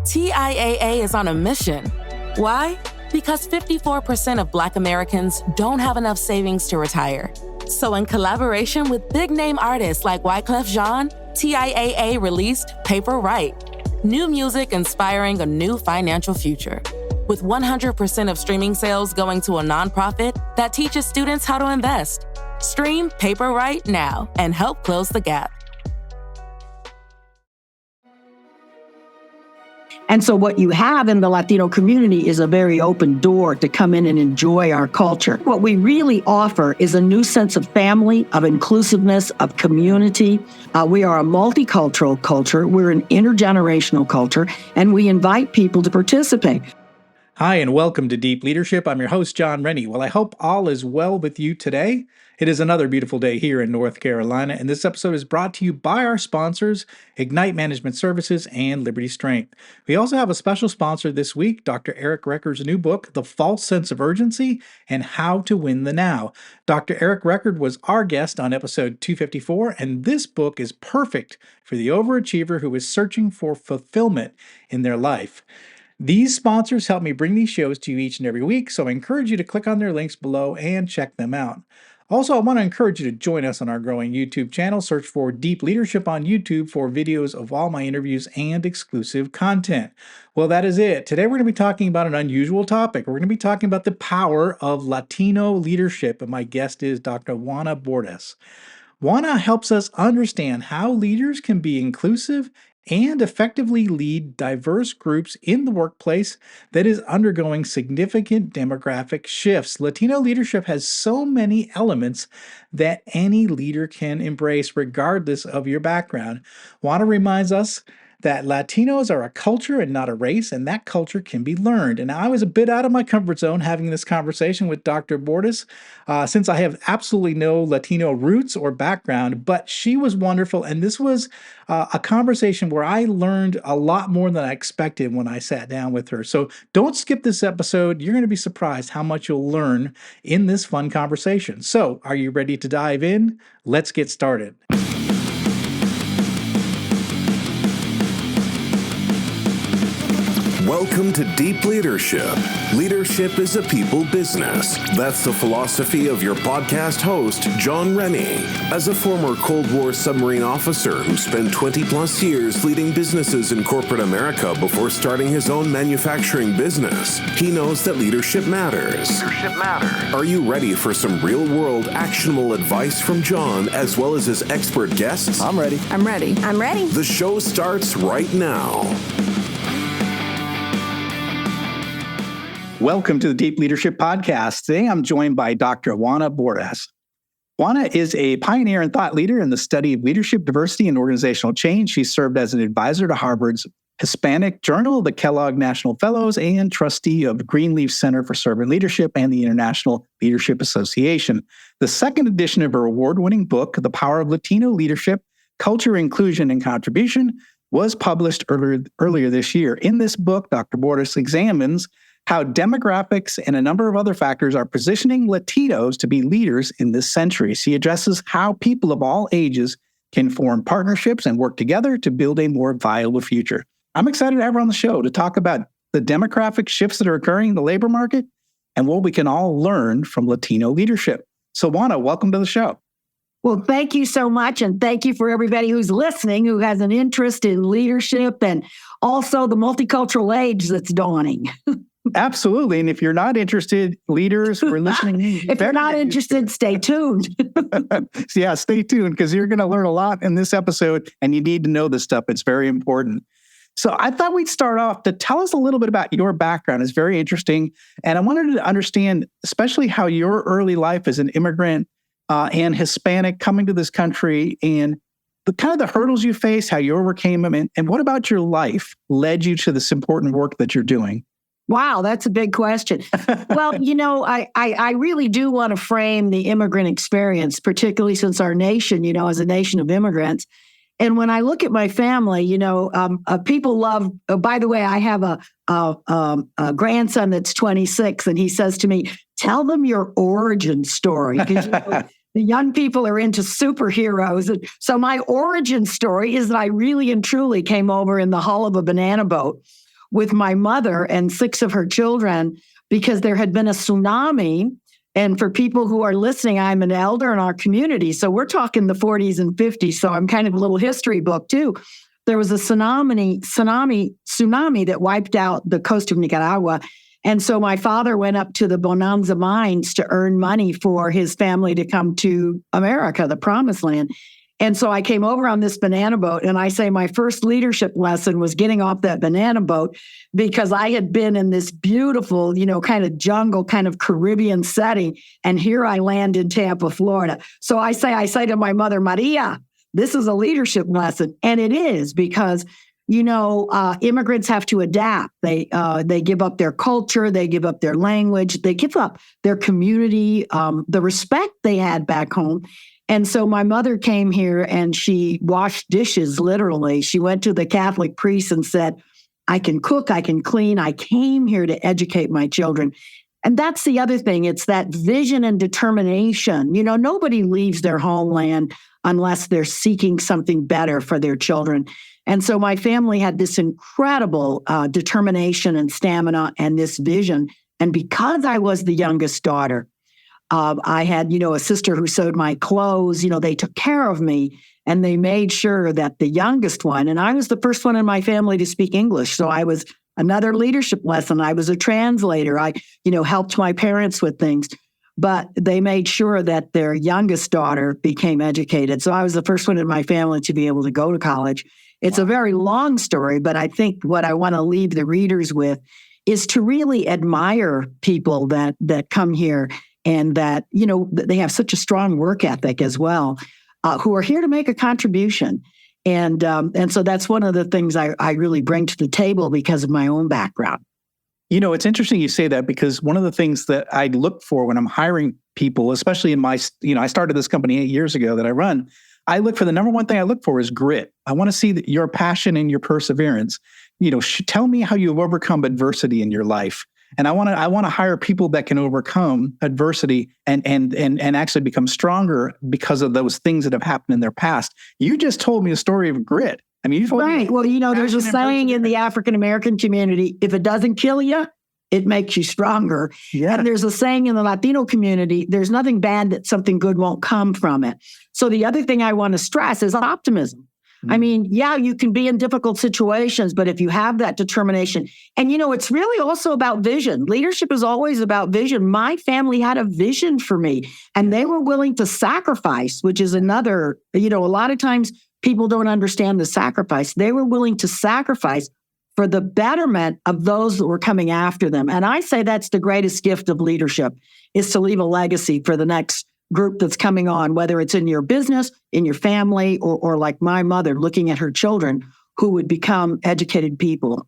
TIAA is on a mission. Why? Because 54% of Black Americans don't have enough savings to retire. So in collaboration with big-name artists like Wyclef Jean, TIAA released Paper Right, new music inspiring a new financial future. With 100% of streaming sales going to a nonprofit that teaches students how to invest. Stream Paper Right now and help close the gap. And so what you have in the Latino community is a very open door to come in and enjoy our culture. What we really offer is a new sense of family, of inclusiveness, of community. We are a multicultural culture. We're an intergenerational culture, and we invite people to participate. Hi, and welcome to Deep Leadership. I'm your host, John Rennie. Well, I hope all is well with you today. It is another beautiful day here in North Carolina, and this episode is brought to you by our sponsors, Ignite Management Services and Liberty Strength. We also have a special sponsor this week, Dr. Eric Recker's new book, The False Sense of Urgency and How to Win the Now. Dr. Eric Recker was our guest on episode 254, and this book is perfect for the overachiever who is searching for fulfillment in their life. These sponsors help me bring these shows to you each and every week, so I encourage you to click on their links below and check them out. Also, I want to encourage you to join us on our growing YouTube channel. Search for Deep Leadership on YouTube for videos of all my interviews and exclusive content. Well, that is it. Today, we're going to be talking about an unusual topic. We're going to be talking about the power of Latino leadership, and my guest is Dr. Juana Bordas. Juana helps us understand how leaders can be inclusive and effectively lead diverse groups in the workplace that is undergoing significant demographic shifts. Latino leadership has so many elements that any leader can embrace regardless of your background. Juana reminds us that Latinos are a culture and not a race, and that culture can be learned. And I was a bit out of my comfort zone having this conversation with Dr. Bordas, since I have absolutely no Latino roots or background, but she was wonderful, and this was a conversation where I learned a lot more than I expected when I sat down with her. So don't skip this episode. You're going to be surprised how much you'll learn in this fun conversation. So are you ready to dive in? Let's get started. Welcome to Deep Leadership. Leadership is a people business. That's the philosophy of your podcast host, John Rennie. As a former Cold War submarine officer who spent 20 plus years leading businesses in corporate America before starting his own manufacturing business, he knows that leadership matters. Are you ready for some real-world actionable advice from John as well as his expert guests? I'm ready. The show starts right now. Welcome to the Deep Leadership Podcast. Today I'm joined by Dr. Juana Bordas. Juana is a pioneer and thought leader in the study of leadership, diversity, and organizational change. She served as an advisor to Harvard's Hispanic Journal, the Kellogg National Fellows, and trustee of Greenleaf Center for Servant Leadership and the International Leadership Association. The second edition of her award-winning book, The Power of Latino Leadership, Culture, Inclusion, and Contribution, was published earlier this year. In this book, Dr. Bordas examines how demographics and a number of other factors are positioning Latinos to be leaders in this century. She addresses how people of all ages can form partnerships and work together to build a more viable future. I'm excited to have her on the show to talk about the demographic shifts that are occurring in the labor market and what we can all learn from Latino leadership. So, Juana, welcome to the show. Well, thank you so much. And thank you for everybody who's listening, who has an interest in leadership and also the multicultural age that's dawning. Absolutely. And if you're not interested, leaders who are listening, if you're not interested, stay tuned. Yeah, stay tuned because you're going to learn a lot in this episode and you need to know this stuff. It's very important. So I thought we'd start off to tell us a little bit about your background. It's very interesting. And I wanted to understand, especially how your early life as an immigrant and Hispanic coming to this country and the kind of the hurdles you face, how you overcame them, and what about your life led you to this important work that you're doing? Wow, that's a big question. Well, I really do want to frame the immigrant experience, particularly since our nation, is a nation of immigrants. And when I look at my family, people love, by the way, I have a grandson that's 26, and he says to me, tell them your origin story. The young people are into superheroes. And so my origin story is that I really and truly came over in the hull of a banana boat with my mother and 6 of her children because there had been a tsunami. And for people who are listening, I'm an elder in our community. So we're talking the 40s and 50s. So I'm kind of a little history book too. There was a tsunami that wiped out the coast of Nicaragua. And so my father went up to the Bonanza mines to earn money for his family to come to America, the promised land. And so I came over on this banana boat, and I say my first leadership lesson was getting off that banana boat because I had been in this beautiful, kind of jungle, kind of Caribbean setting. And here I land in Tampa, Florida. So I say to my mother, Maria, this is a leadership lesson. And it is because immigrants have to adapt. They give up their culture, they give up their language, they give up their community, the respect they had back home. And so my mother came here and she washed dishes, literally. She went to the Catholic priest and said, I can cook, I can clean. I came here to educate my children. And that's the other thing. It's that vision and determination. Nobody leaves their homeland unless they're seeking something better for their children. And so my family had this incredible determination and stamina and this vision. And because I was the youngest daughter, I had, a sister who sewed my clothes. They took care of me and they made sure that the youngest one, and I was the first one in my family to speak English. So I was another leadership lesson. I was a translator. I, helped my parents with things. But they made sure that their youngest daughter became educated. So I was the first one in my family to be able to go to college. It's a very long story, but I think what I want to leave the readers with is to really admire people that come here and that, they have such a strong work ethic as well, who are here to make a contribution. And so that's one of the things I really bring to the table because of my own background. It's interesting you say that because one of the things that I look for when I'm hiring people, especially in my, I started this company 8 years ago that I run, I look for the number one thing I look for is grit. I want to see that your passion and your perseverance. Tell me how you've overcome adversity in your life. And I want to hire people that can overcome adversity and actually become stronger because of those things that have happened in their past. You just told me a story of grit. I mean, you told right. me Well, there's a saying in the African American community: if it doesn't kill you, it makes you stronger. Yeah. And there's a saying in the Latino community: there's nothing bad that something good won't come from it. So the other thing I want to stress is optimism. I mean, yeah, you can be in difficult situations, but if you have that determination, and it's really also about vision. Leadership is always about vision. My family had a vision for me, and they were willing to sacrifice, which is another, a lot of times people don't understand the sacrifice. They were willing to sacrifice for the betterment of those that were coming after them. And I say that's the greatest gift of leadership, is to leave a legacy for the next group that's coming on, whether it's in your business, in your family, or like my mother looking at her children who would become educated people.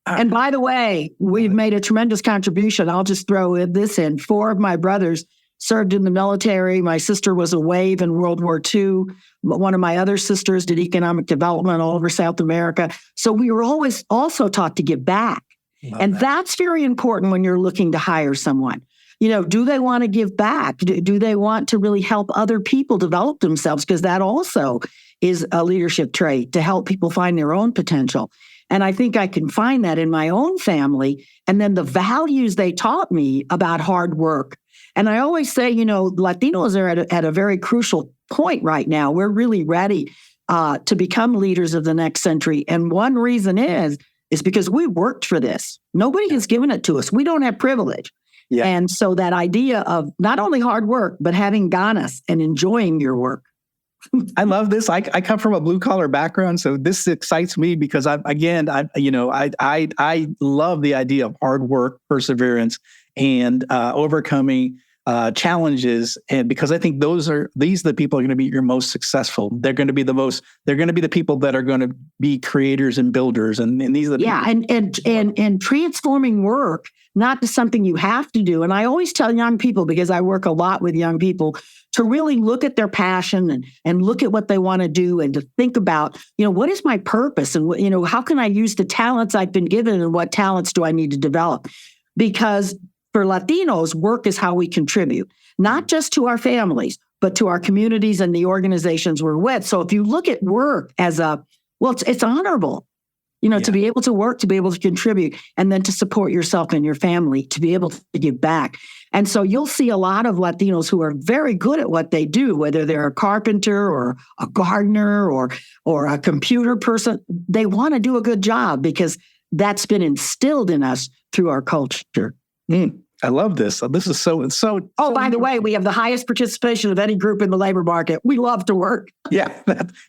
And by the way, we've made a tremendous contribution. I'll just throw this in. 4 of my brothers served in the military. My sister was a wave in World War II. One of my other sisters did economic development all over South America. So we were always also taught to give back. And that's very important when you're looking to hire someone. Do they want to give back? Do they want to really help other people develop themselves? Because that also is a leadership trait, to help people find their own potential. And I think I can find that in my own family. And then the values they taught me about hard work. And I always say, Latinos are at a very crucial point right now. We're really ready to become leaders of the next century. And one reason is because we worked for this. Nobody has given it to us. We don't have privilege. Yeah. And so that idea of not only hard work, but having ganas and enjoying your work. I love this. I come from a blue collar background, so this excites me because I love the idea of hard work, perseverance, and overcoming challenges. And because I think these are the people who are going to be your most successful. They're going to be the people that are going to be creators and builders. And these are the people. And transforming work, not to something you have to do. And I always tell young people, because I work a lot with young people, to really look at their passion and look at what they want to do, and to think about, what is my purpose, and how can I use the talents I've been given, and what talents do I need to develop? Because for Latinos, work is how we contribute, not just to our families, but to our communities and the organizations we're with. So if you look at work as it's honorable, to be able to work, to be able to contribute, and then to support yourself and your family, to be able to give back. And so you'll see a lot of Latinos who are very good at what they do, whether they're a carpenter or a gardener or a computer person. They want to do a good job because that's been instilled in us through our culture. I love this. This is so. Oh, by the way, we have the highest participation of any group in the labor market. We love to work. Yeah,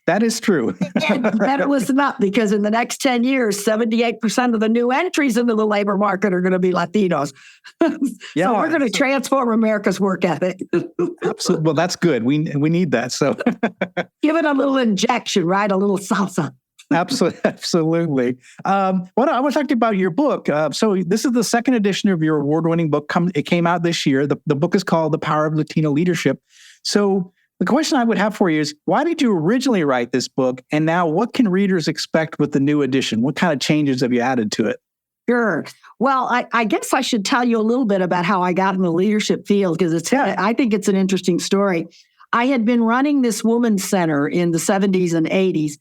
that is true. And better listen up, because in the next 10 years, 78% of the new entries into the labor market are going to be Latinos. So we're going to transform America's work ethic. Absolutely. Well, that's good. We need that. So give it a little injection, right? A little salsa. Absolutely. I want to talk to you about your book. So this is the second edition of your award-winning book. It came out this year. The book is called The Power of Latino Leadership. So the question I would have for you is, why did you originally write this book? And now what can readers expect with the new edition? What kind of changes have you added to it? Sure. Well, I guess I should tell you a little bit about how I got in the leadership field, because I think it's an interesting story. I had been running this women's center in the 70s and 80s.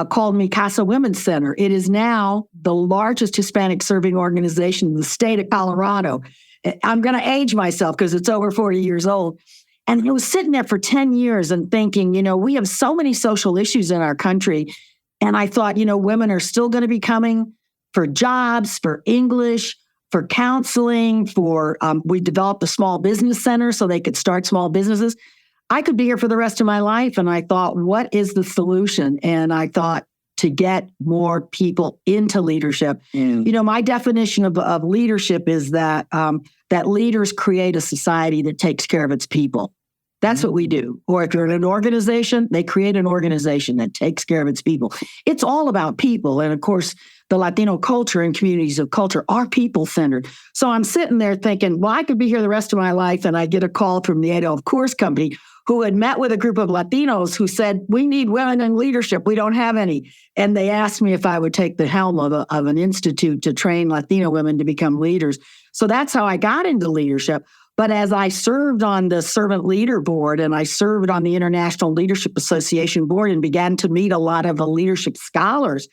Called Mi Casa Women's Center. It is now the largest Hispanic serving organization in the state of Colorado. I'm going to age myself because it's over 40 years old. And I was sitting there for 10 years and thinking, we have so many social issues in our country. And I thought, women are still going to be coming for jobs, for English, for counseling, we developed a small business center so they could start small businesses. I could be here for the rest of my life. And I thought, what is the solution? And I thought, to get more people into leadership. My definition of leadership is that leaders create a society that takes care of its people. That's what we do. Or if you're in an organization, they create an organization that takes care of its people. It's all about people. And of course, the Latino culture and communities of culture are people-centered. So I'm sitting there thinking, well, I could be here the rest of my life. And I get a call from the Adolf Course Company, who had met with a group of Latinos who said, we need women in leadership. We don't have any. And they asked me if I would take the helm of an institute to train Latino women to become leaders. So that's how I got into leadership. But as I served on the Servant Leader Board and I served on the International Leadership Association Board and began to meet a lot of the leadership scholars,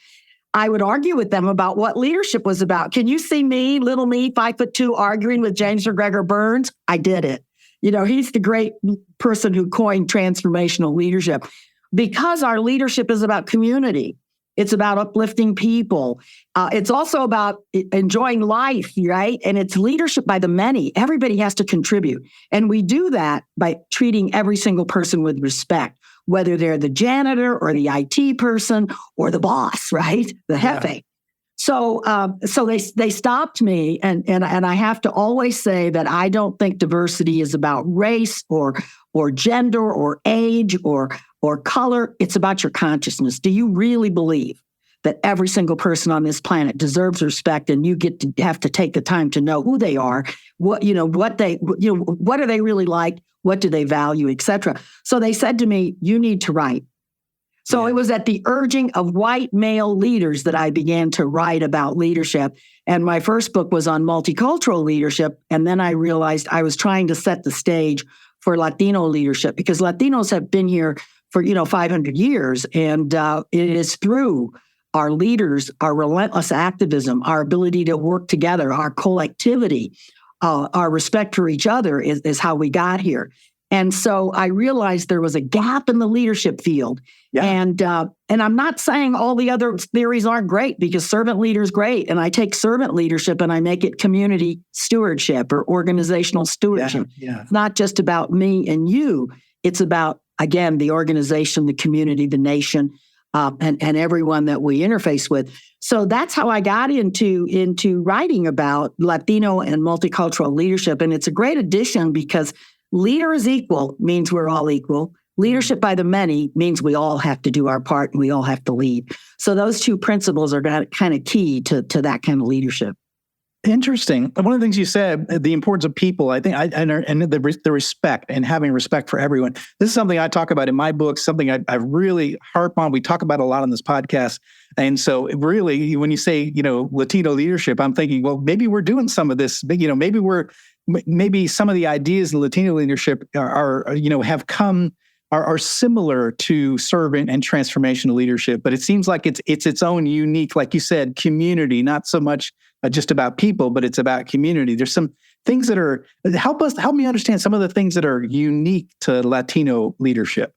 I would argue with them about what leadership was about. Can you see me, little me, 5'2", arguing with James McGregor Burns? I did it. He's the great person who coined transformational leadership, because our leadership is about community. It's about uplifting people. It's also about enjoying life, right? And it's leadership by the many. Everybody has to contribute. And we do that by treating every single person with respect, whether they're the janitor or the IT person or the boss, right? The jefe. Yeah. So they stopped me, and I have to always say that I don't think diversity is about race or gender or age or color. It's about your consciousness. Do you really believe that every single person on this planet deserves respect, and you have to take the time to know who they are, what are they really like, what do they value, etc. So they said to me, you need to write. So it was at the urging of white male leaders that I began to write about leadership. And my first book was on multicultural leadership. And then I realized I was trying to set the stage for Latino leadership, because Latinos have been here for, 500 years. And it is through our leaders, our relentless activism, our ability to work together, our collectivity, our respect for each other is how we got here. And so I realized there was a gap in the leadership field. Yeah. And I'm not saying all the other theories aren't great, because servant leader is great. And I take servant leadership and I make it community stewardship or organizational stewardship. Yeah. It's not just about me and you. It's about, again, the organization, the community, the nation, and everyone that we interface with. So that's how I got into writing about Latino and multicultural leadership. And it's a great addition, because leader is equal means we're all equal. Leadership by the many means we all have to do our part and we all have to lead. So those two principles are kind of key to that kind of leadership. Interesting. One of the things you said, the importance of people, I think, and the respect and having respect for everyone. This is something I talk about in my book, something I really harp on. We talk about a lot on this podcast. And so really, when you say, Latino leadership, I'm thinking, well, maybe we're doing some of this, maybe we're maybe some of the ideas in Latino leadership are similar to servant and transformational leadership, but it seems like it's its own unique, like you said, community, not so much just about people, but it's about community. There's some things that are, help me understand some of the things that are unique to Latino leadership.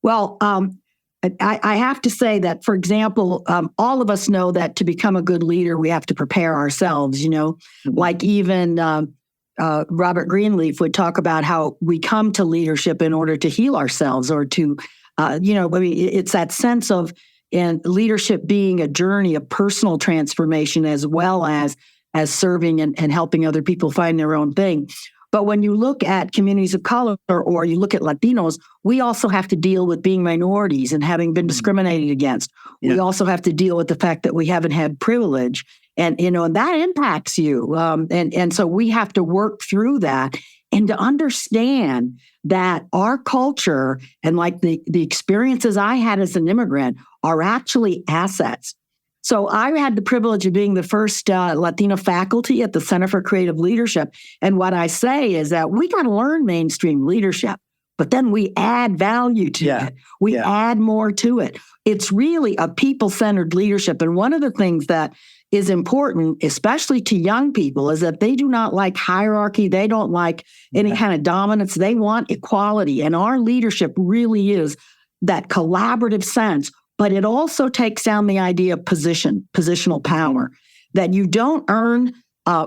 Well, I have to say that, for example, all of us know that to become a good leader, we have to prepare ourselves, like even Robert Greenleaf would talk about how we come to leadership in order to heal ourselves or to, it's that sense of leadership being a journey of personal transformation as well as serving and helping other people find their own thing. But when you look at communities of color or you look at Latinos, we also have to deal with being minorities and having been discriminated against. Yeah. We also have to deal with the fact that we haven't had privilege. And that impacts you. And so we have to work through that and to understand that our culture and like the experiences I had as an immigrant are actually assets. So I had the privilege of being the first Latina faculty at the Center for Creative Leadership. And what I say is that we got to learn mainstream leadership, but then we add value to it. We add more to it. It's really a people-centered leadership. And one of the things that is important, especially to young people, is that they do not like hierarchy. They don't like any kind of dominance. They want equality. And our leadership really is that collaborative sense. But it also takes down the idea of positional power, that you don't earn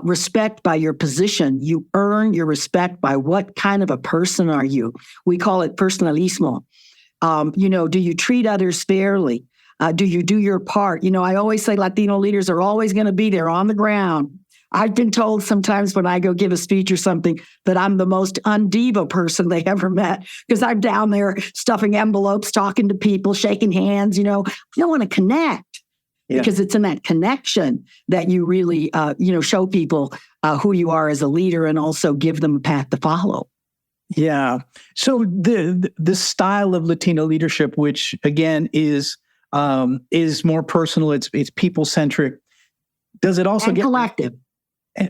respect by your position. You earn your respect by what kind of a person are you. We call it personalismo. Do you treat others fairly? Do you do your part? I always say Latino leaders are always going to be there on the ground. I've been told sometimes when I go give a speech or something that I'm the most undiva person they ever met because I'm down there stuffing envelopes, talking to people, shaking hands. I want to connect because it's in that connection that you really, show people who you are as a leader and also give them a path to follow. Yeah. So the style of Latino leadership, which again is more personal, it's people-centric. Does it also get collective?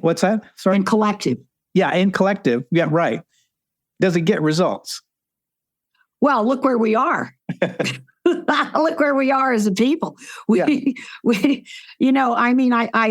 What's that? Sorry? And collective. Yeah, and collective. Yeah, right. Does it get results? Well, look where we are. Look where we are as a people. I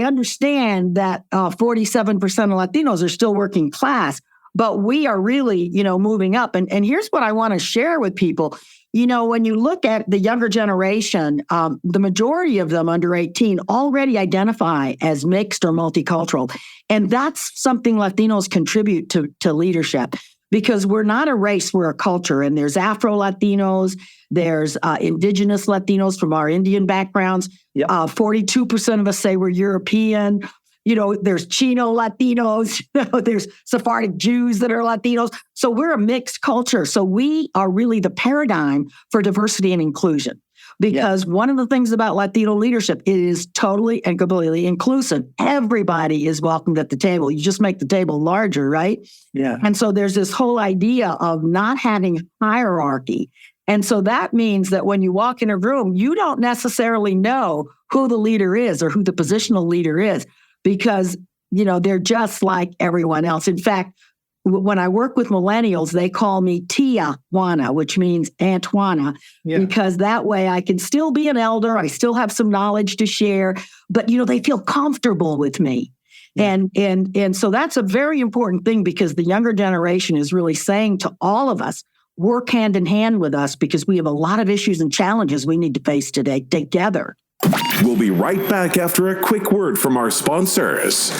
understand that 47% of Latinos are still working class, but we are really, moving up. And here's what I want to share with people. When you look at the younger generation, the majority of them under 18 already identify as mixed or multicultural. And that's something Latinos contribute to leadership because we're not a race, we're a culture. And there's Afro-Latinos, there's indigenous Latinos from our Indian backgrounds. 42% of us say we're European. There's Chino Latinos, there's Sephardic Jews that are Latinos. So we're a mixed culture. So we are really the paradigm for diversity and inclusion. Because one of the things about Latino leadership, it is totally and completely inclusive. Everybody is welcomed at the table. You just make the table larger, right? Yeah. And so there's this whole idea of not having hierarchy. And so that means that when you walk in a room, you don't necessarily know who the leader is or who the positional leader is. Because, they're just like everyone else. In fact, when I work with millennials, they call me Tia Juana, which means Aunt Juana, because that way I can still be an elder. I still have some knowledge to share, but, they feel comfortable with me. Yeah. And so that's a very important thing because the younger generation is really saying to all of us, work hand in hand with us because we have a lot of issues and challenges we need to face today together. We'll be right back after a quick word from our sponsors.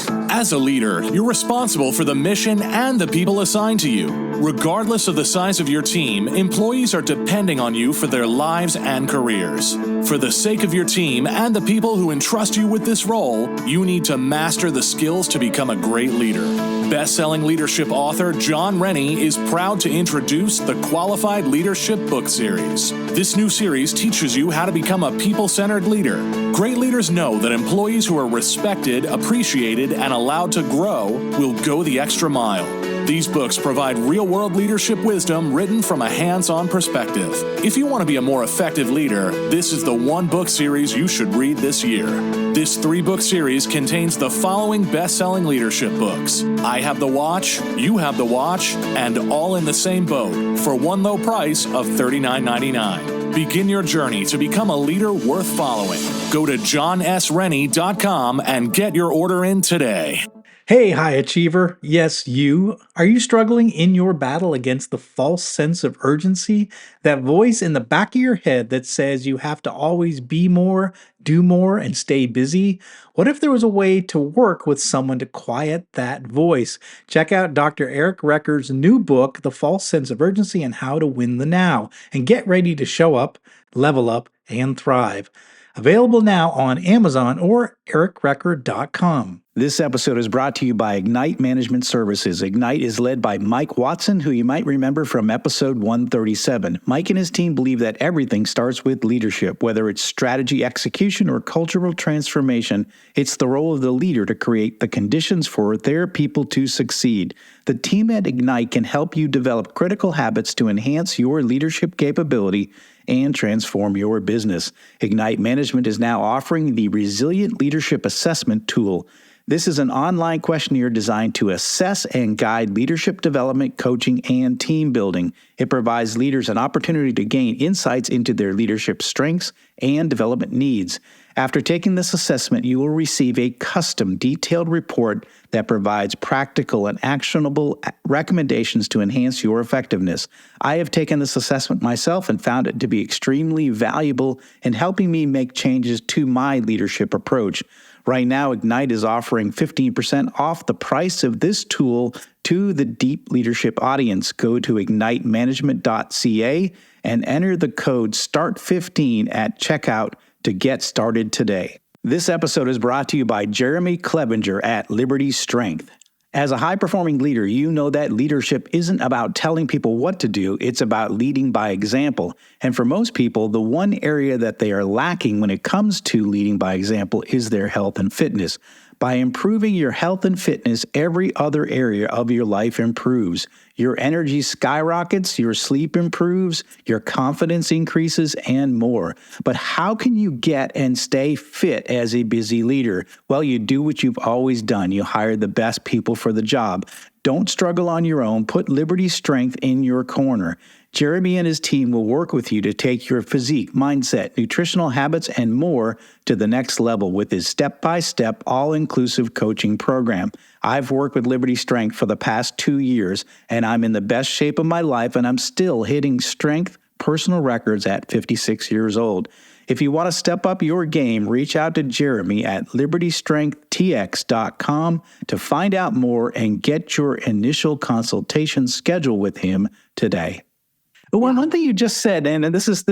As a leader, you're responsible for the mission and the people assigned to you. Regardless of the size of your team, employees are depending on you for their lives and careers. For the sake of your team and the people who entrust you with this role, you need to master the skills to become a great leader. Best-selling leadership author John Rennie is proud to introduce the Qualified Leadership book series. This new series teaches you how to become a people-centered leader. Great leaders know that employees who are respected, appreciated, and allowed to grow will go the extra mile. These books provide real-world leadership wisdom written from a hands-on perspective. If you want to be a more effective leader, this is the one book series you should read this year. This 3-book series contains the following best-selling leadership books: I Have the Watch, You Have the Watch, and All in the Same Boat for one low price of $39.99. Begin your journey to become a leader worth following. Go to johnsrennie.com and get your order in today. Hey, high achiever. Yes, you. Are you struggling in your battle against the false sense of urgency? That voice in the back of your head that says you have to always be more, do more, and stay busy? What if there was a way to work with someone to quiet that voice? Check out Dr. Eric Recker's new book, The False Sense of Urgency and How to Win the Now, and get ready to show up, level up, and thrive. Available now on Amazon or ericrecker.com. This episode is brought to you by Ignite Management Services. Ignite is led by Mike Watson, who you might remember from episode 137. Mike and his team believe that everything starts with leadership, whether it's strategy execution or cultural transformation. It's the role of the leader to create the conditions for their people to succeed. The team at Ignite can help you develop critical habits to enhance your leadership capability and transform your business. Ignite Management is now offering the Resilient Leadership Assessment Tool. This is an online questionnaire designed to assess and guide leadership development, coaching, and team building. It provides leaders an opportunity to gain insights into their leadership strengths and development needs. After taking this assessment, you will receive a custom, detailed report that provides practical and actionable recommendations to enhance your effectiveness. I have taken this assessment myself and found it to be extremely valuable in helping me make changes to my leadership approach. Right now, Ignite is offering 15% off the price of this tool to the deep leadership audience. Go to ignitemanagement.ca and enter the code START15 at checkout to get started today. This episode is brought to you by Jeremy Clevenger at Liberty Strength. As a high-performing leader, you know that leadership isn't about telling people what to do, it's about leading by example. And for most people, the one area that they are lacking when it comes to leading by example is their health and fitness. By improving your health and fitness, every other area of your life improves. Your energy skyrockets, your sleep improves, your confidence increases, and more. But how can you get and stay fit as a busy leader? Well, you do what you've always done. You hire the best people for the job. Don't struggle on your own. Put Liberty Strength in your corner. Jeremy and his team will work with you to take your physique, mindset, nutritional habits, and more to the next level with his step-by-step, all-inclusive coaching program. I've worked with Liberty Strength for the past 2 years, and I'm in the best shape of my life, and I'm still hitting strength personal records at 56 years old. If you want to step up your game, reach out to Jeremy at libertystrengthtx.com to find out more and get your initial consultation scheduled with him today. One thing you just said, and this is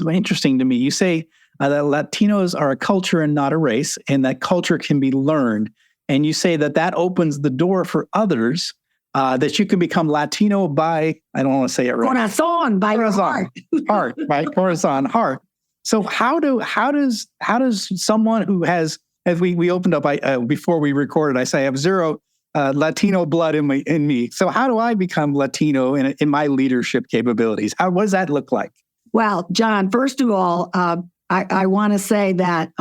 interesting to me. You say that Latinos are a culture and not a race, and that culture can be learned. And you say that opens the door for others, that you can become Latino by, I don't want to say it right. Corazon, by your heart. Heart, by corazon, heart. So how does someone who has, as we opened up before we recorded, I say I have zero Latino blood in me. So how do I become Latino in my leadership capabilities? What does that look like? Well, John, first of all, I want to say that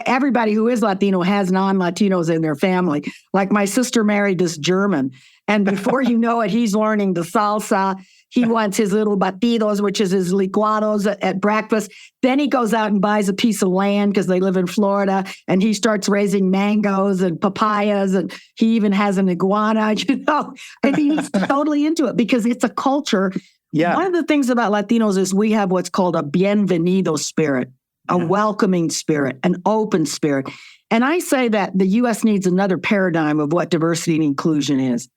everybody who is Latino has non-Latinos in their family. Like my sister married this German, and before you know it, he's learning the salsa. He wants his little batidos, which is his licuados at breakfast. Then he goes out and buys a piece of land because they live in Florida, and he starts raising mangoes and papayas, and he even has an iguana, and he's totally into it because it's a culture. Yeah. One of the things about Latinos is we have what's called a bienvenido spirit, a welcoming spirit, an open spirit. And I say that the U.S. needs another paradigm of what diversity and inclusion is.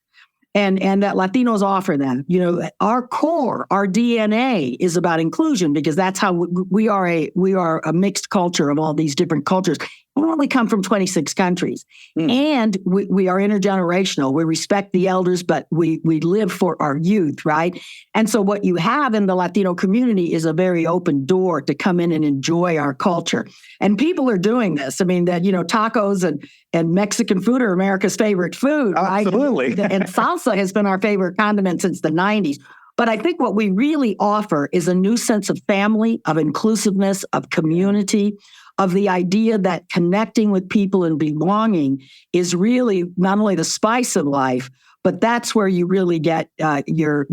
And that Latinos offer that. You know, our core, our DNA is about inclusion because that's how we are a mixed culture of all these different cultures. We only come from 26 countries. And we are intergenerational. We respect the elders, but we live for our youth, right? And so what you have in the Latino community is a very open door to come in and enjoy our culture. And people are doing this. I mean, that, tacos and Mexican food are America's favorite food, right? Absolutely. And salsa has been our favorite condiment since the 90s. But I think what we really offer is a new sense of family, of inclusiveness, of community, of the idea that connecting with people and belonging is really not only the spice of life, but that's where you really get your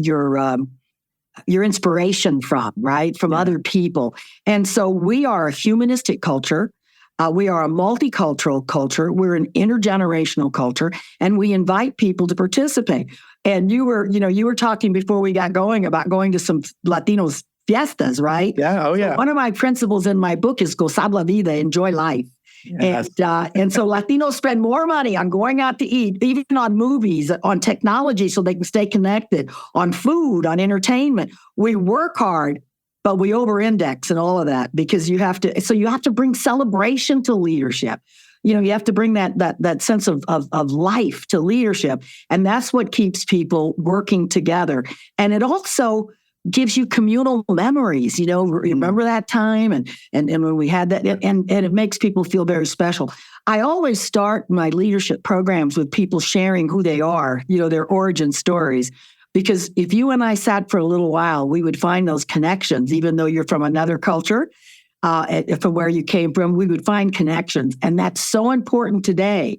inspiration from, right? From other people. And so we are a humanistic culture. We are a multicultural culture. We're an intergenerational culture, and we invite people to participate. And you were talking before we got going about going to some Latinos fiestas, right? Yeah. Oh, yeah. So one of my principles in my book is gozar la vida, enjoy life. Yes. And so Latinos spend more money on going out to eat, even on movies, on technology so they can stay connected, on food, on entertainment. We work hard, but we over-index and all of that because you have to bring celebration to leadership. You have to bring that sense of life to leadership. And that's what keeps people working together. And it also gives you communal memories, remember that time and when we had that, and it makes people feel very special. I always start my leadership programs with people sharing who they are, their origin stories, because if you and I sat for a little while, we would find those connections, even though you're from another culture, from where you came from, we would find connections. And that's so important today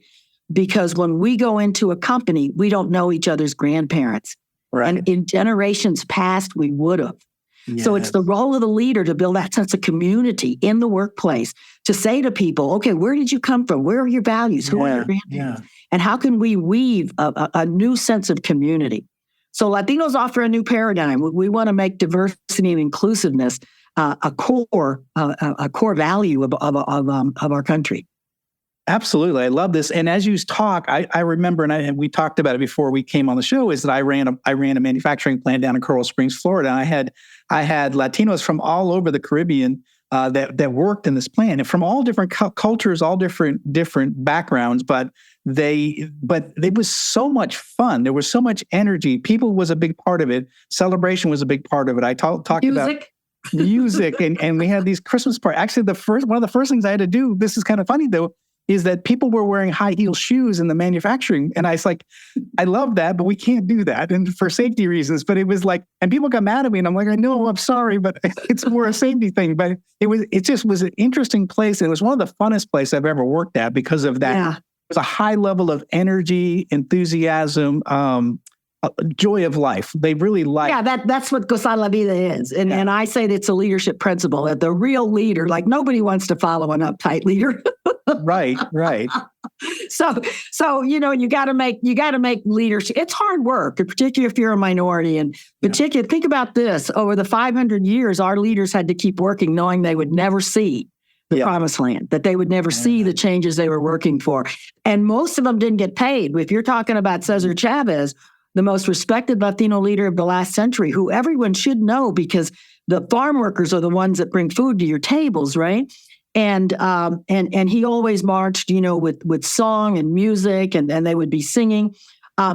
because when we go into a company, we don't know each other's grandparents. Right. And in generations past, we would have. Yes. So it's the role of the leader to build that sense of community in the workplace, to say to people, okay, where did you come from? Where are your values? Who are your grandparents? And how can we weave a new sense of community? So Latinos offer a new paradigm. We want to make diversity and inclusiveness a core value of our country. Absolutely. I love this. And as you talk, I remember, and we talked about it before we came on the show, is that I ran a manufacturing plant down in Coral Springs, Florida. And I had Latinos from all over the Caribbean that worked in this plant, and from all different cultures, all different backgrounds. But it was so much fun. There was so much energy. People was a big part of it. Celebration was a big part of it. I talked about music, and we had these Christmas parties. Actually, one of the first things I had to do, this is kind of funny though, is that people were wearing high heel shoes in the manufacturing. And I was like, I love that, but we can't do that. And for safety reasons, but it was like, and people got mad at me and I'm like, I know, I'm sorry, but it's more a safety thing. But it just was an interesting place. And it was one of the funnest places I've ever worked at because of that. Yeah. It was a high level of energy, enthusiasm, joy of life. They really like. Yeah, that's what Gozar la Vida is. And I say that it's a leadership principle, that the real leader, like nobody wants to follow an uptight leader. Right. So you got to make leadership. It's hard work, particularly if you're a minority. And particularly, think about this: over the 500 years, our leaders had to keep working, knowing they would never see the promised land, that they would never see the changes they were working for, and most of them didn't get paid. If you're talking about Cesar Chavez, the most respected Latino leader of the last century, who everyone should know because the farm workers are the ones that bring food to your tables, right? And he always marched, with song and music, and they would be singing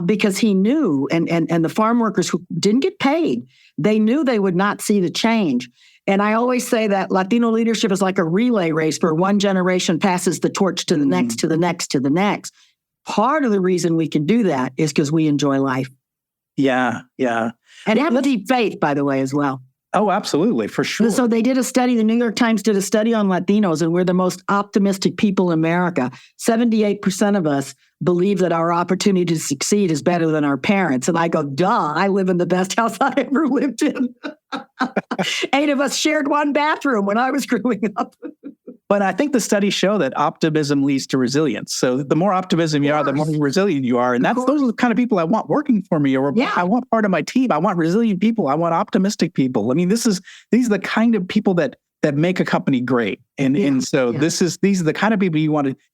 because he knew, and the farm workers who didn't get paid, they knew they would not see the change. And I always say that Latino leadership is like a relay race where one generation passes the torch to the next, to the next, to the next. Part of the reason we can do that is because we enjoy life. Yeah. And have a deep faith, by the way, as well. Oh, absolutely, for sure. So they did a study, the New York Times did a study on Latinos, and we're the most optimistic people in America. 78% of us believe that our opportunity to succeed is better than our parents. And I go, duh, I live in the best house I ever lived in. 8 of us shared one bathroom when I was growing up. But I think the studies show that optimism leads to resilience. So the more optimism you are, the more resilient you are. And those are the kind of people I want working for me, or I want part of my team. I want resilient people. I want optimistic people. I mean, these are the kind of people that make a company great. These are the kind of people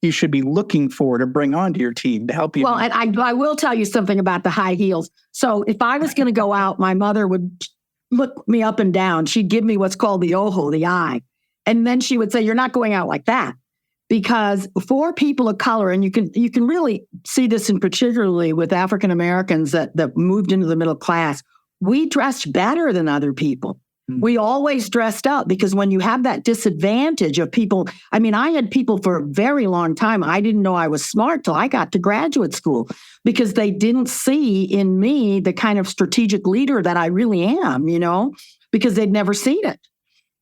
you should be looking for to bring onto your team to help you. Well, and I will tell you something about the high heels. So if I was going to go out, my mother would look me up and down. She'd give me what's called the ojo, the eye. And then she would say, you're not going out like that. because for people of color, and you can really see this in particularly with African Americans that moved into the middle class, we dressed better than other people. We always dressed up because when you have that disadvantage of people, I mean, I had people for a very long time. I didn't know I was smart till I got to graduate school because they didn't see in me the kind of strategic leader that I really am, because they'd never seen it.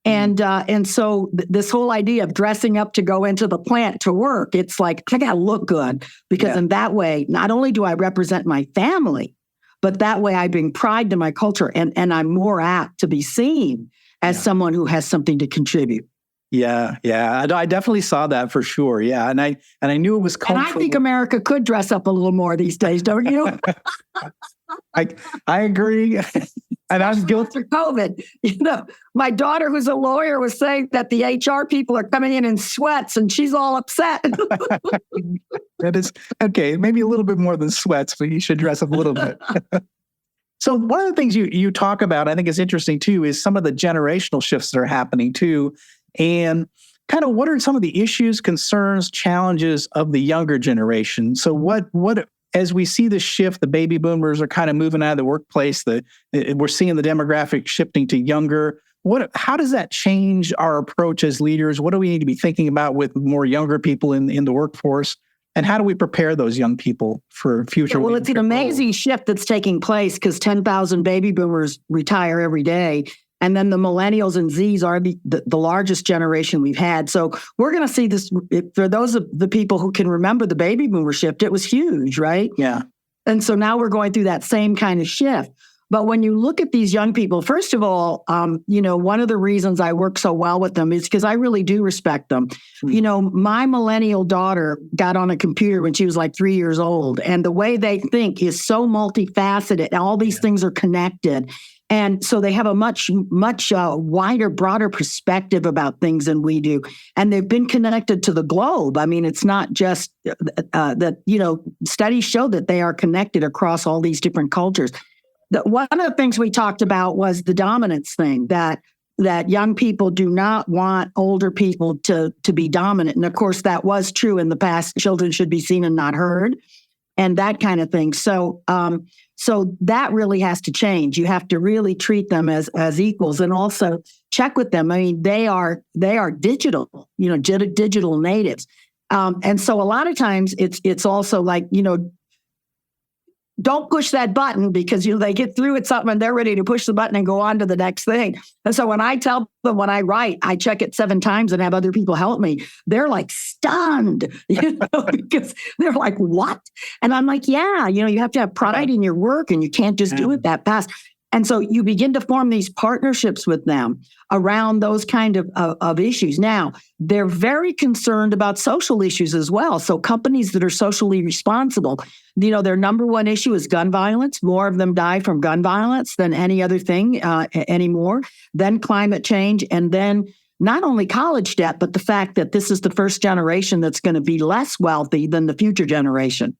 And so this whole idea of dressing up to go into the plant to work, it's like, I got to look good because in that way, not only do I represent my family, but that way I bring pride to my culture and I'm more apt to be seen as someone who has something to contribute. Yeah. I definitely saw that for sure. Yeah. And I knew it was cultural. And I think America could dress up a little more these days, don't you? I agree. And I'm guilty. For COVID, my daughter, who's a lawyer, was saying that the HR people are coming in sweats, and she's all upset. That is okay. Maybe a little bit more than sweats, but you should dress up a little bit. So one of the things you talk about, I think is interesting too, is some of the generational shifts that are happening too, and kind of what are some of the issues, concerns, challenges of the younger generation. So what as we see this shift, the baby boomers are kind of moving out of the workplace. We're seeing the demographic shifting to younger. How does that change our approach as leaders? What do we need to be thinking about with more younger people in the workforce? And how do we prepare those young people for future? Well, it's an amazing shift that's taking place because 10,000 baby boomers retire every day. And then the millennials and Zs are the largest generation we've had. So we're going to see this, for those of the people who can remember the baby boomer shift, it was huge, right? Yeah. And so now we're going through that same kind of shift. But when you look at these young people, first of all, one of the reasons I work so well with them is because I really do respect them. My millennial daughter got on a computer when she was like 3 years old. And the way they think is so multifaceted. All these things are connected. And so they have a much wider, broader perspective about things than we do. And they've been connected to the globe. I mean, it's not just that, studies show that they are connected across all these different cultures. One of the things we talked about was the dominance thing, that young people do not want older people to be dominant. And of course, that was true in the past. Children should be seen and not heard, and that kind of thing. So that really has to change. You have to really treat them as equals, and also check with them. I mean, they are digital, digital natives, and so a lot of times it's also like, don't push that button because they get through with something and they're ready to push the button and go on to the next thing. And so when I tell them, when I write, I check it 7 times and have other people help me. They're like stunned, because they're like, what? And I'm like, yeah, you have to have pride in your work and you can't just do it that fast. And so you begin to form these partnerships with them around those kind of issues. Now, they're very concerned about social issues as well. So companies that are socially responsible, their number one issue is gun violence. More of them die from gun violence than any other thing anymore. Then climate change. And then not only college debt, but the fact that this is the first generation that's going to be less wealthy than the future generation,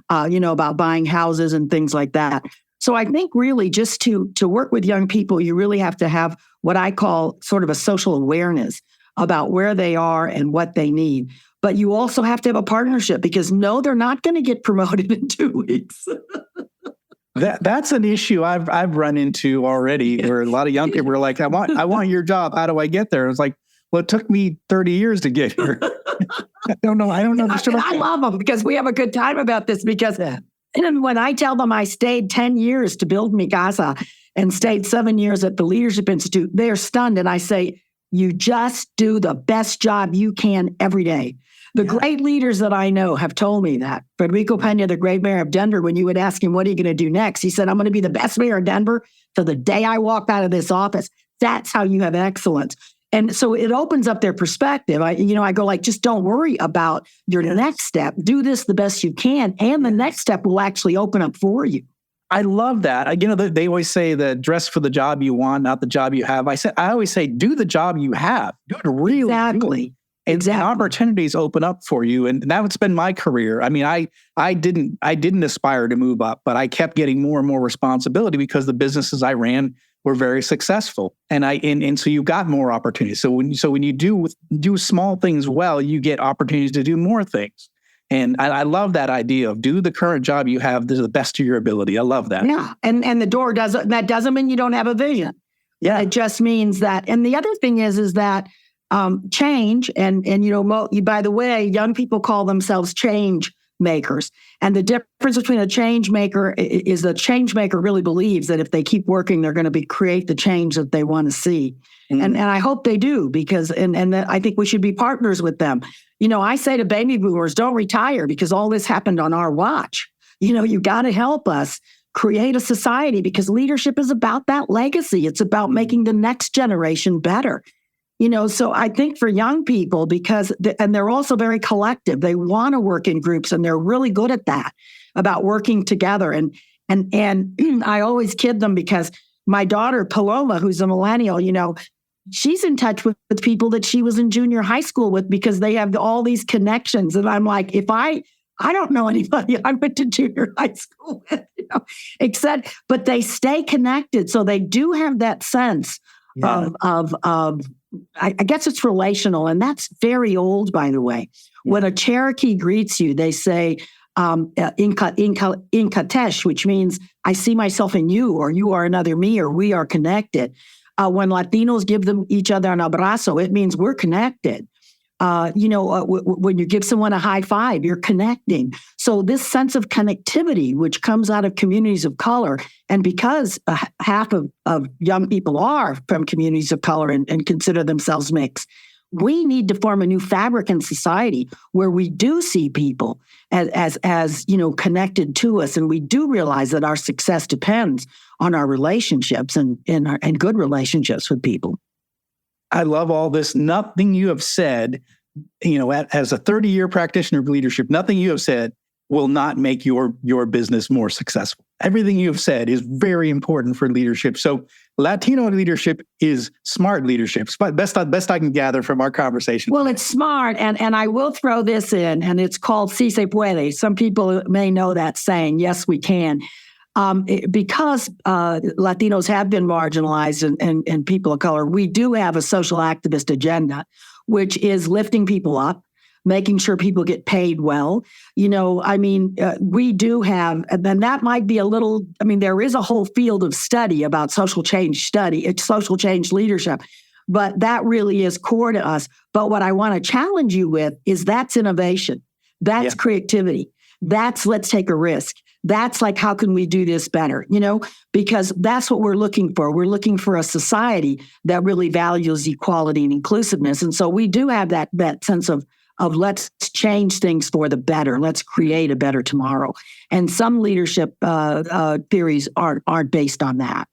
about buying houses and things like that. So I think really just to work with young people, you really have to have what I call sort of a social awareness about where they are and what they need. But you also have to have a partnership because they're not going to get promoted in 2 weeks. That's an issue I've run into already, where a lot of young people are like, I want your job. How do I get there? It's like, well, it took me 30 years to get here. I don't know. I love them because we have a good time about this because and when I tell them I stayed 10 years to build Mi Casa and stayed 7 years at the Leadership Institute, they're stunned. And I say, you just do the best job you can every day. The great leaders that I know have told me that. Federico Pena, the great mayor of Denver, when you would ask him, what are you going to do next? He said, I'm going to be the best mayor of Denver till the day I walk out of this office. That's how you have excellence. And so it opens up their perspective. I go like, just don't worry about your next step. Do this the best you can. And the next step will actually open up for you. I love that. They always say that dress for the job you want, not the job you have. I always say, do the job you have. Do it really. Exactly. And opportunities open up for you. And that's been my career. I mean, I didn't aspire to move up, but I kept getting more and more responsibility because the businesses I ran were very successful. And so you got more opportunities. So when you do small things well, you get opportunities to do more things. And I love that idea of do the current job you have to the best of your ability. I love that. Yeah. And the door doesn't mean you don't have a vision. Yeah. It just means that. And the other thing is that change and by the way, young people call themselves change makers. And the difference between a change maker is the change maker really believes that if they keep working, they're going to create the change that they want to see. Mm-hmm. And I hope they do, because I think we should be partners with them. I say to baby boomers, don't retire because all this happened on our watch. You got to help us create a society, because leadership is about that legacy. It's about making the next generation better. So I think for young people, and they're also very collective, they want to work in groups, and they're really good at that, about working together. And I always kid them, because my daughter, Paloma, who's a millennial, she's in touch with people that she was in junior high school with, because they have all these connections. And I'm like, I don't know anybody I went to junior high school with, but they stay connected. So they do have that sense of I guess it's relational, and that's very old, by the way. Yeah. When a Cherokee greets you, they say Inkatesh, which means I see myself in you, or you are another me, or we are connected. When Latinos give each other an abrazo, it means we're connected. When you give someone a high five, you're connecting. So this sense of connectivity, which comes out of communities of color, and because half of young people are from communities of color and consider themselves mixed, we need to form a new fabric in society where we do see people as connected to us, and we do realize that our success depends on our relationships and good relationships with people. I love all this. Nothing you have said, as a 30-year practitioner of leadership, nothing you have said will not make your business more successful. Everything you have said is very important for leadership. So Latino leadership is smart leadership. Best I can gather from our conversation. Well, it's smart. And I will throw this in, and it's called Si se puede. Some people may know that saying, yes, we can. Because Latinos have been marginalized and people of color, we do have a social activist agenda, which is lifting people up, making sure people get paid well. We do have, and then that might be a little, there is a whole field of study about social change leadership, but that really is core to us. But what I want to challenge you with is that's innovation. That's creativity. That's let's take a risk. That's like, how can we do this better? Because that's what we're looking for. We're looking for a society that really values equality and inclusiveness. And so we do have that sense of let's change things for the better. Let's create a better tomorrow. And some leadership theories aren't based on that.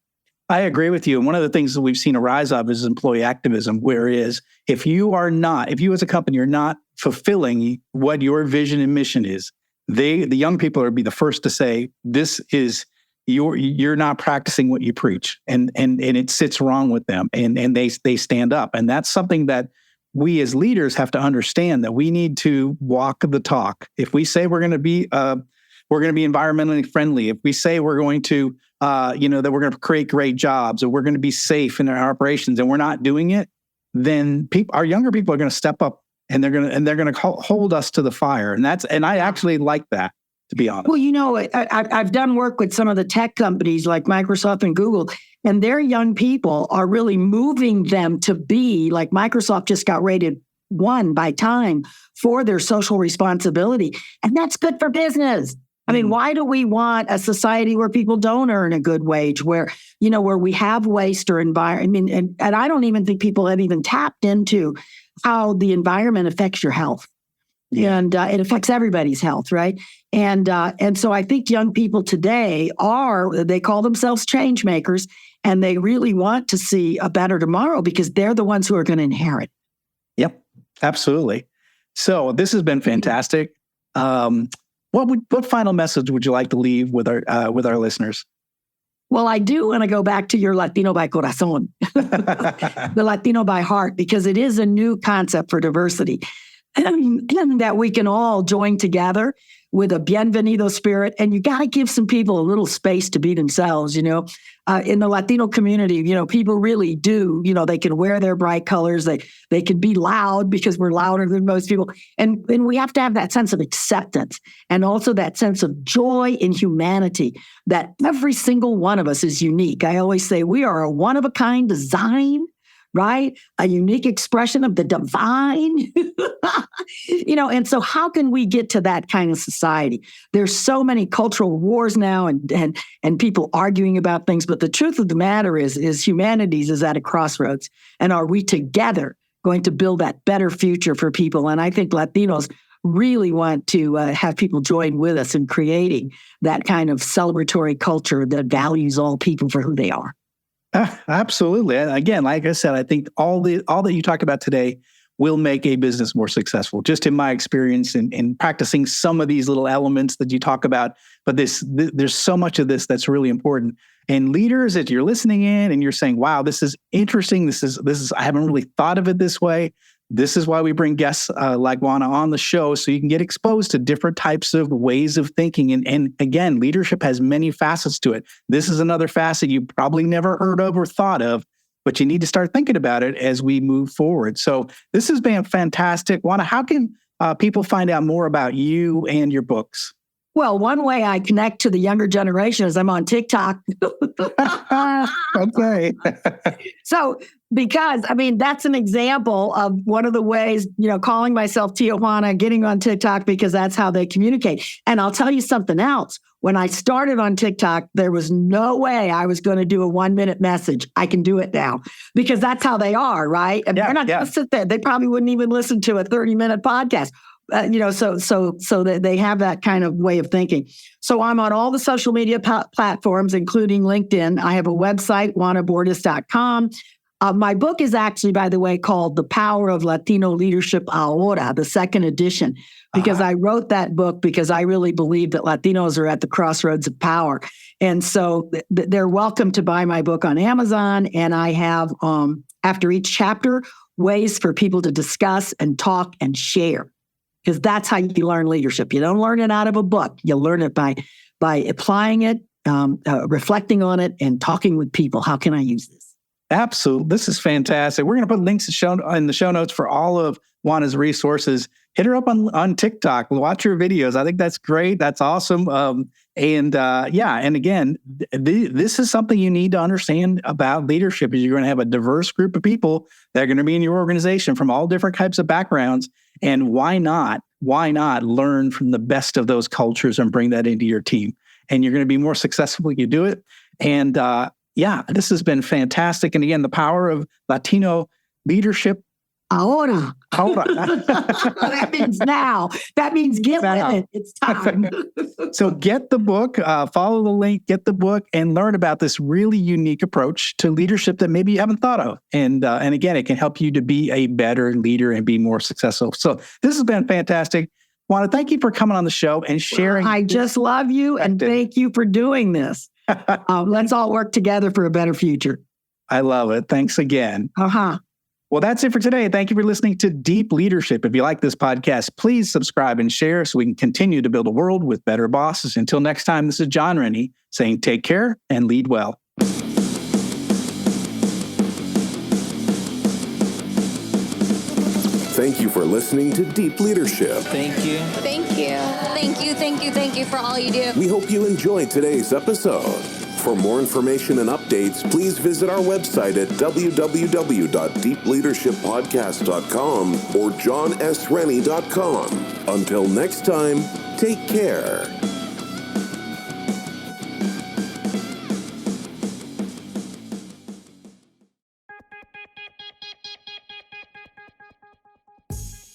I agree with you. And one of the things that we've seen a rise of is employee activism, whereas if you as a company are not fulfilling what your vision and mission is, the young people will be the first to say, this is you're not practicing what you preach, and it sits wrong with them, and they stand up. And that's something that we as leaders have to understand, that we need to walk the talk. If we say we're going to be environmentally friendly, if we say we're going to that we're going to create great jobs, or we're going to be safe in our operations, and we're not doing it, then our younger people are going to step up. And they're going to hold us to the fire, and I actually like that, to be honest. Well, I've done work with some of the tech companies like Microsoft and Google, and their young people are really moving them to be like Microsoft just got rated 1 by Time for their social responsibility, and that's good for business. Why do we want a society where people don't earn a good wage, where we have waste or environment? And I don't even think people have even tapped into how the environment affects your health. Yeah. And it affects everybody's health, right? And so I think young people today they call themselves change makers, and they really want to see a better tomorrow because they're the ones who are going to inherit. Yep, absolutely. So this has been fantastic. What final message would you like to leave with our listeners? Well, I do want to go back to your Latino by corazón, the Latino by heart, because it is a new concept for diversity that we can all join together with a bienvenido spirit, and you got to give some people a little space to be themselves. In the Latino community, people really do. They can wear their bright colors. They can be loud because we're louder than most people, and we have to have that sense of acceptance and also that sense of joy in humanity. That every single one of us is unique. I always say we are a one-of-a-kind design. Right? A unique expression of the divine, and so how can we get to that kind of society? There's so many cultural wars now and people arguing about things, but the truth of the matter is humanities is at a crossroads. And are we together going to build that better future for people? And I think Latinos really want to have people join with us in creating that kind of celebratory culture that values all people for who they are. Absolutely. And again, like I said, I think all that you talk about today will make a business more successful, just in my experience in practicing some of these little elements that you talk about. But there's so much of this that's really important. And leaders, if you're listening in and you're saying, wow, this is interesting. This is I haven't really thought of it this way. This is why we bring guests like Juana on the show, so you can get exposed to different types of ways of thinking. And again, leadership has many facets to it. This is another facet you probably never heard of or thought of, but you need to start thinking about it as we move forward. So this has been fantastic. Juana, how can people find out more about you and your books? Well, one way I connect to the younger generation is I'm on TikTok. Okay. So, because, that's an example of one of the ways, calling myself Tia Juana, getting on TikTok, because that's how they communicate. And I'll tell you something else. When I started on TikTok, there was no way I was going to do a 1-minute message. I can do it now because that's how they are, right? And they're not going to sit there. They probably wouldn't even listen to a 30-minute podcast. So that they have that kind of way of thinking. So I'm on all the social media platforms, including LinkedIn. I have a website, juanabordas.com. My book is actually, by the way, called The Power of Latino Leadership Ahora, the second edition, because I wrote that book because I really believe that Latinos are at the crossroads of power. And so they're welcome to buy my book on Amazon. And I have, after each chapter, ways for people to discuss and talk and share. Because that's how you learn leadership. You don't learn it out of a book. You learn it by applying it, reflecting on it, and talking with people. How can I use this? Absolutely. This is fantastic. We're going to put links in the show notes for all of Juana's resources. Hit her up on TikTok. Watch her videos. I think that's great. That's awesome. And again, this is something you need to understand about leadership. Is you're going to have a diverse group of people that are going to be in your organization from all different types of backgrounds. And why not learn from the best of those cultures and bring that into your team? And you're going to be more successful when you do it. And this has been fantastic. And again, the power of Latino leadership. Ahora. That means now. That means get with it. It's time. So get the book, follow the link, get the book, and learn about this really unique approach to leadership that maybe you haven't thought of. And again, it can help you to be a better leader and be more successful. So this has been fantastic. Juana, thank you for coming on the show and sharing. I just love you and thank you for doing this. Let's all work together for a better future. I love it. Thanks again. Well, that's it for today. Thank you for listening to Deep Leadership. If you like this podcast, please subscribe and share so we can continue to build a world with better bosses. Until next time, this is John Rennie saying take care and lead well. Thank you for listening to Deep Leadership. Thank you. Thank you. Thank you, thank you, thank you for all you do. We hope you enjoyed today's episode. For more information and updates, please visit our website at www.deepleadershippodcast.com or johnsrennie.com. Until next time, take care.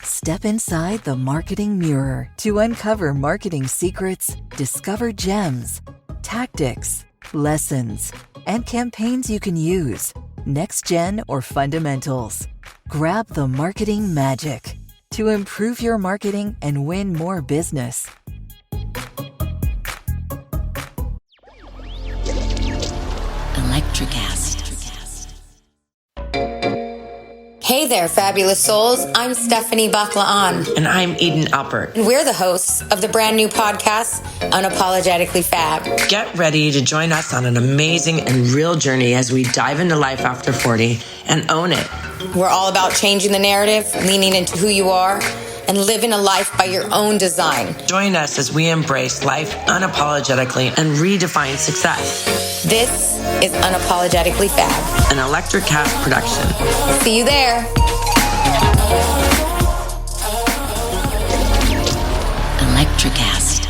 Step inside the marketing mirror to uncover marketing secrets, discover gems, tactics, lessons, and campaigns you can use, next gen or fundamentals. Grab the marketing magic to improve your marketing and win more business. Electricast. Hey there, fabulous souls. I'm Stephanie Baclaan. And I'm Eden Alpert. And we're the hosts of the brand new podcast, Unapologetically Fab. Get ready to join us on an amazing and real journey as we dive into life after 40 and own it. We're all about changing the narrative, leaning into who you are, and living a life by your own design. Join us as we embrace life unapologetically and redefine success. This is Unapologetically Fab, an Electric Cat production. See you there. Electricast.